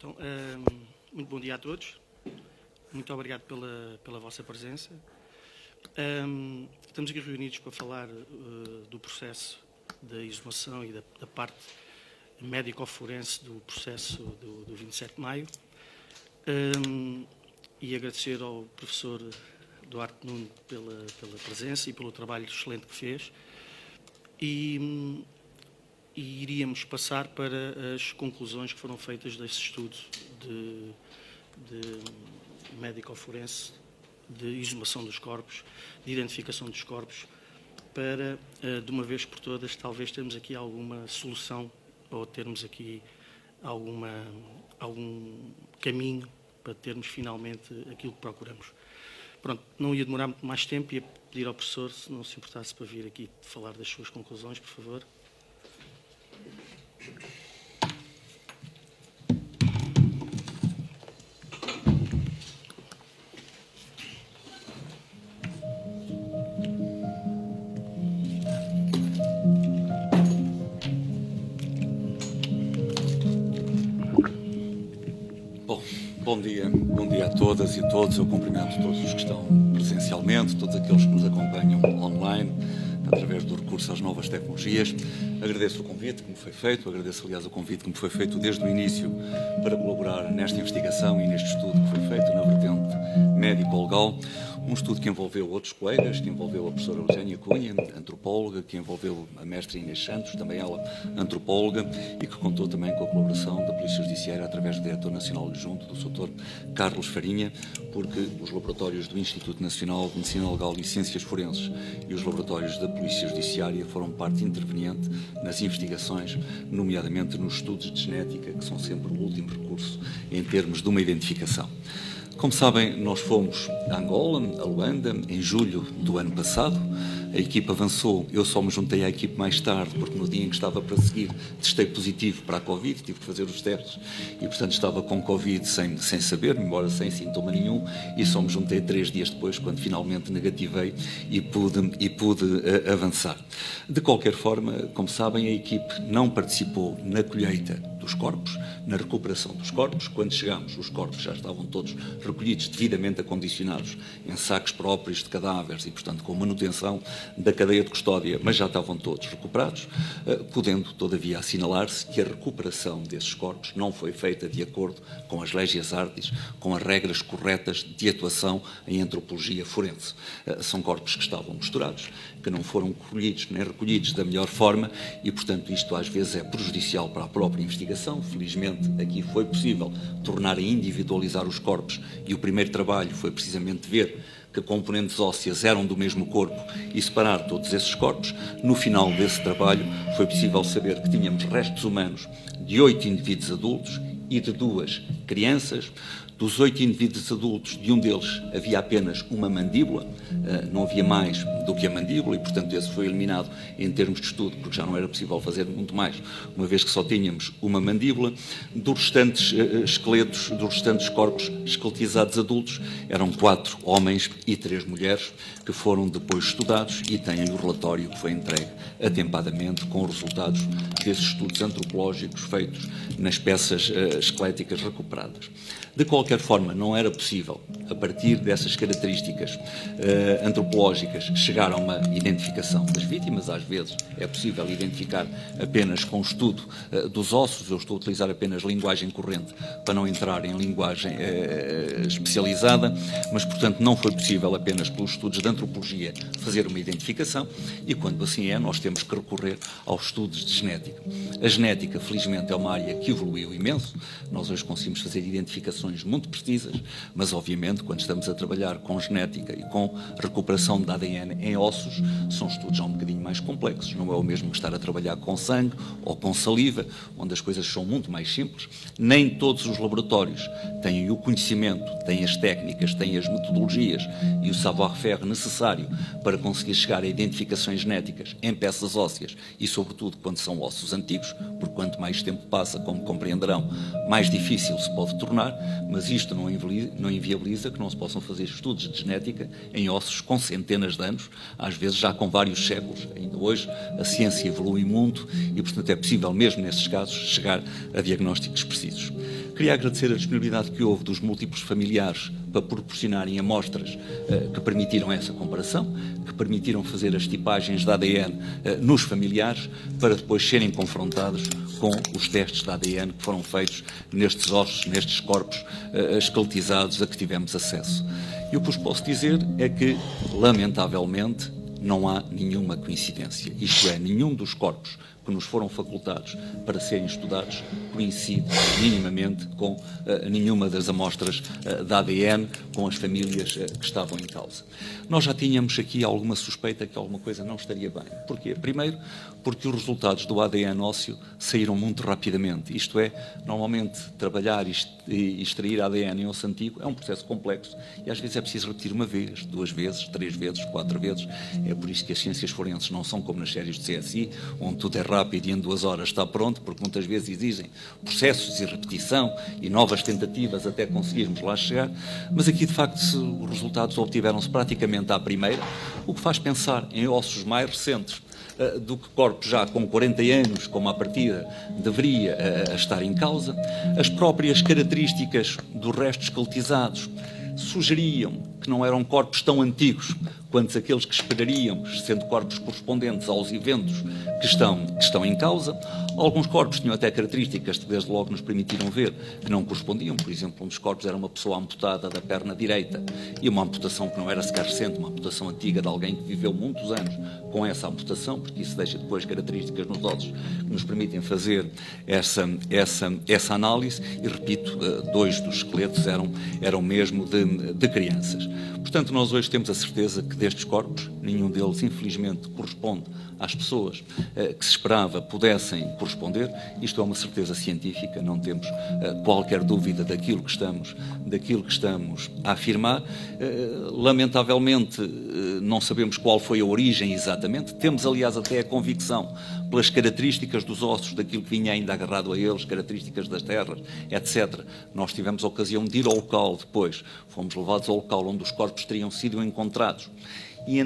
Então, muito bom dia a todos. Muito obrigado pela vossa presença. Estamos aqui reunidos para falar do processo da exumação e da parte médico-forense do processo do 27 de maio. E agradecer ao professor Duarte Nuno pela presença e pelo trabalho excelente que fez. E iríamos passar para as conclusões que foram feitas desse estudo de médico-forense, de exumação dos corpos, de identificação dos corpos, para, de uma vez por todas, talvez termos aqui alguma solução ou termos aqui algum caminho para termos finalmente aquilo que procuramos. Pronto, não ia demorar muito mais tempo, ia pedir ao professor, se não se importasse, para vir aqui falar das suas conclusões, por favor. Bom dia a todas e todos. Eu cumprimento todos os que estão presencialmente, todos aqueles que nos acompanham online, através do recurso às novas tecnologias. Agradeço o convite que me foi feito, agradeço, aliás, o convite que me foi feito desde o início para colaborar nesta investigação e neste estudo que foi feito na vertente médico-legal. Um estudo que envolveu outros colegas, que envolveu a professora Eugénia Cunha, antropóloga, que envolveu a mestra Inês Santos, também ela antropóloga, e que contou também com a colaboração da Polícia Judiciária através do Diretor Nacional Adjunto, do Dr. Carlos Farinha, porque os laboratórios do Instituto Nacional de Medicina Legal e Ciências Forenses e os laboratórios da Polícia Judiciária foram parte interveniente nas investigações, nomeadamente nos estudos de genética, que são sempre o último recurso em termos de uma identificação. Como sabem, nós fomos a Angola, a Luanda, em julho do ano passado. A equipa avançou, eu só me juntei à equipe mais tarde, porque no dia em que estava para seguir testei positivo para a Covid, tive que fazer os testes e, portanto, estava com Covid sem saber, embora sem sintoma nenhum, e só me juntei 3 dias depois, quando finalmente negativei e pude avançar. De qualquer forma, como sabem, a equipe não participou na colheita dos corpos, na recuperação dos corpos. Quando chegámos, os corpos já estavam todos recolhidos, devidamente acondicionados em sacos próprios de cadáveres e, portanto, com manutenção da cadeia de custódia, mas já estavam todos recuperados, podendo, todavia, assinalar-se que a recuperação desses corpos não foi feita de acordo com as legias artis, com as regras corretas de atuação em antropologia forense. São corpos que estavam misturados, que não foram colhidos nem recolhidos da melhor forma e, portanto, isto às vezes é prejudicial para a própria investigação. Felizmente, aqui foi possível tornar a individualizar os corpos e o primeiro trabalho foi precisamente ver que componentes ósseas eram do mesmo corpo e separar todos esses corpos. No final desse trabalho foi possível saber que tínhamos restos humanos de 8 indivíduos adultos e de 2 crianças. Dos 8 indivíduos adultos, de um deles havia apenas uma mandíbula, não havia mais do que a mandíbula e, portanto, esse foi eliminado em termos de estudo, porque já não era possível fazer muito mais, uma vez que só tínhamos uma mandíbula. Dos restantes esqueletos, dos restantes corpos esqueletizados adultos, eram 4 homens e 3 mulheres, que foram depois estudados e têm o relatório que foi entregue atempadamente com os resultados desses estudos antropológicos feitos nas peças esqueléticas recuperadas. De qualquer forma, não era possível, a partir dessas características antropológicas, chegar a uma identificação das vítimas. Às vezes é possível identificar apenas com o estudo dos ossos. Eu estou a utilizar apenas linguagem corrente para não entrar em linguagem especializada, mas, portanto, não foi possível apenas pelos estudos de antropologia fazer uma identificação e, quando assim é, nós temos que recorrer aos estudos de genética. A genética, felizmente, é uma área que evoluiu imenso. Nós hoje conseguimos fazer identificações muito precisas, mas obviamente quando estamos a trabalhar com genética e com recuperação de ADN em ossos, são estudos já um bocadinho mais complexos. Não é o mesmo que estar a trabalhar com sangue ou com saliva, onde as coisas são muito mais simples. Nem todos os laboratórios têm o conhecimento, têm as técnicas, têm as metodologias e o savoir-faire necessário para conseguir chegar a identificações genéticas em peças ósseas e, sobretudo, quando são ossos antigos, porque quanto mais tempo passa, como compreenderão, mais difícil se pode tornar, mas isto não inviabiliza que não se possam fazer estudos de genética em ossos com centenas de anos, às vezes já com vários séculos. Ainda hoje a ciência evolui muito e, portanto, é possível mesmo nesses casos chegar a diagnósticos precisos. Queria agradecer a disponibilidade que houve dos múltiplos familiares para proporcionarem amostras que permitiram essa comparação, que permitiram fazer as tipagens de ADN nos familiares, para depois serem confrontados com os testes de ADN que foram feitos nestes ossos, nestes corpos esqueletizados a que tivemos acesso. E o que vos posso dizer é que, lamentavelmente, não há nenhuma coincidência. Isto é, nenhum dos corpos que nos foram facultados para serem estudados coincide minimamente com nenhuma das amostras de ADN com as famílias que estavam em causa. Nós já tínhamos aqui alguma suspeita que alguma coisa não estaria bem. Porquê? Primeiro, porque os resultados do ADN ósseo saíram muito rapidamente. Isto é, normalmente trabalhar e extrair ADN em osso antigo é um processo complexo e às vezes é preciso repetir uma vez, 2 vezes, 3 vezes, 4 vezes. É por isso que as ciências forenses não são como nas séries de CSI, onde tudo é rápido e em 2 horas está pronto, porque muitas vezes exigem processos e repetição e novas tentativas até conseguirmos lá chegar. Mas aqui, de facto, os resultados obtiveram-se praticamente à primeira, o que faz pensar em ossos mais recentes do que corpos já com 40 anos, como à partida deveria estar em causa. As próprias características dos restos esqueletizados sugeriam que não eram corpos tão antigos quanto aqueles que esperaríamos, sendo corpos correspondentes aos eventos que estão em causa. Alguns corpos tinham até características que desde logo nos permitiram ver que não correspondiam. Por exemplo, um dos corpos era uma pessoa amputada da perna direita e uma amputação que não era sequer recente, uma amputação antiga de alguém que viveu muitos anos com essa amputação, porque isso deixa depois características nos ossos que nos permitem fazer essa análise. E repito, 2 dos esqueletos eram mesmo de crianças. Portanto, nós hoje temos a certeza que destes corpos, nenhum deles, infelizmente, corresponde às pessoas que se esperava pudessem corresponder. Isto é uma certeza científica, não temos qualquer dúvida daquilo que estamos a afirmar. Lamentavelmente, não sabemos qual foi a origem exatamente. Temos, aliás, até a convicção, pelas características dos ossos, daquilo que vinha ainda agarrado a eles, características das terras, etc. Nós tivemos a ocasião de ir ao local depois. Fomos levados ao local onde os corpos teriam sido encontrados e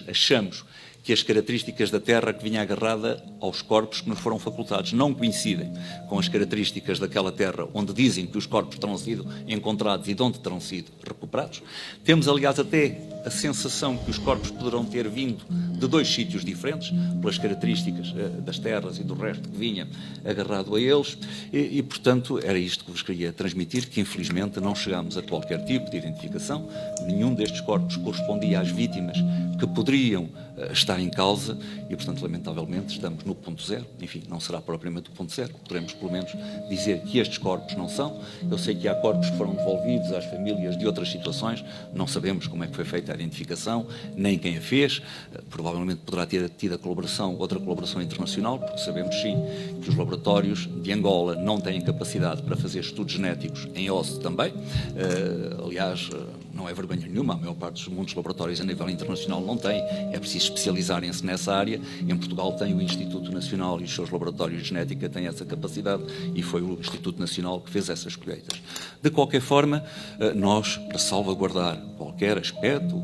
achamos que as características da terra que vinha agarrada aos corpos que nos foram facultados não coincidem com as características daquela terra onde dizem que os corpos terão sido encontrados e de onde terão sido recuperados. Temos, aliás, até a sensação que os corpos poderão ter vindo de 2 sítios diferentes, pelas características das terras e do resto que vinha agarrado a eles, e, portanto, era isto que vos queria transmitir, que infelizmente não chegámos a qualquer tipo de identificação. Nenhum destes corpos correspondia às vítimas que poderiam estar em causa e, portanto, lamentavelmente, estamos no ponto zero. Enfim, não será propriamente o ponto zero. Poderemos, pelo menos, dizer que estes corpos não são. Eu sei que há corpos que foram devolvidos às famílias de outras situações. Não sabemos como é que foi feita a identificação, nem quem a fez. Provavelmente poderá ter tido outra colaboração internacional, porque sabemos, sim, que os laboratórios de Angola não têm capacidade para fazer estudos genéticos em osso também. Aliás, não é vergonha nenhuma, a maior parte dos muitos laboratórios a nível internacional não têm, é preciso especializarem-se nessa área. Em Portugal tem o Instituto Nacional e os seus laboratórios de genética têm essa capacidade e foi o Instituto Nacional que fez essas colheitas. De qualquer forma, nós, para salvaguardar qualquer aspecto,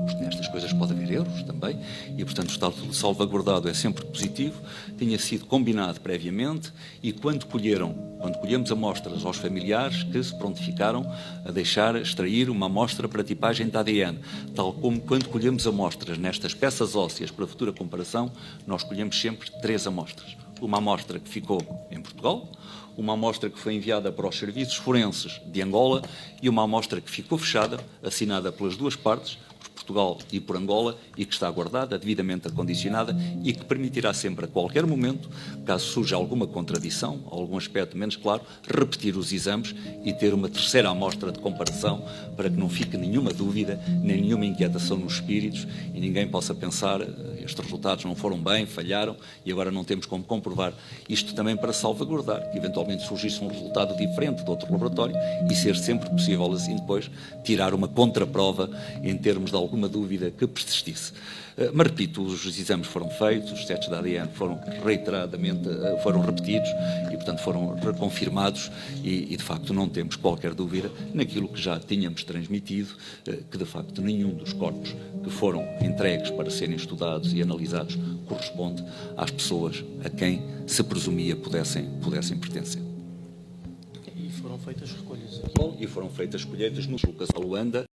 porque nestas coisas pode haver erros também, e portanto estar tudo salvaguardado é sempre positivo, tinha sido combinado previamente e quando colhemos amostras aos familiares que se prontificaram a extrair uma amostra para tipagem de ADN, tal como quando colhemos amostras nestas peças ósseas para futura comparação, nós colhemos sempre 3 amostras. Uma amostra que ficou em Portugal, uma amostra que foi enviada para os serviços forenses de Angola e uma amostra que ficou fechada, assinada pelas 2 partes, Portugal e por Angola, e que está guardada, devidamente acondicionada e que permitirá sempre, a qualquer momento, caso surja alguma contradição, algum aspecto menos claro, repetir os exames e ter uma 3ª amostra de comparação para que não fique nenhuma dúvida, nem nenhuma inquietação nos espíritos e ninguém possa pensar estes resultados não foram bem, falharam e agora não temos como comprovar. Isto também para salvaguardar que eventualmente surgisse um resultado diferente de outro laboratório e ser sempre possível assim depois tirar uma contraprova em termos de alguma dúvida que persistisse. Mas repito, os exames foram feitos, os testes de ADN foram reiteradamente repetidos e, portanto, foram reconfirmados e, de facto, não temos qualquer dúvida naquilo que já tínhamos transmitido, que, de facto, nenhum dos corpos que foram entregues para serem estudados e analisados corresponde às pessoas a quem se presumia pudessem pertencer. foram feitas recolhas aqui. Bom, e foram feitas colheitas no Lucas a Luanda.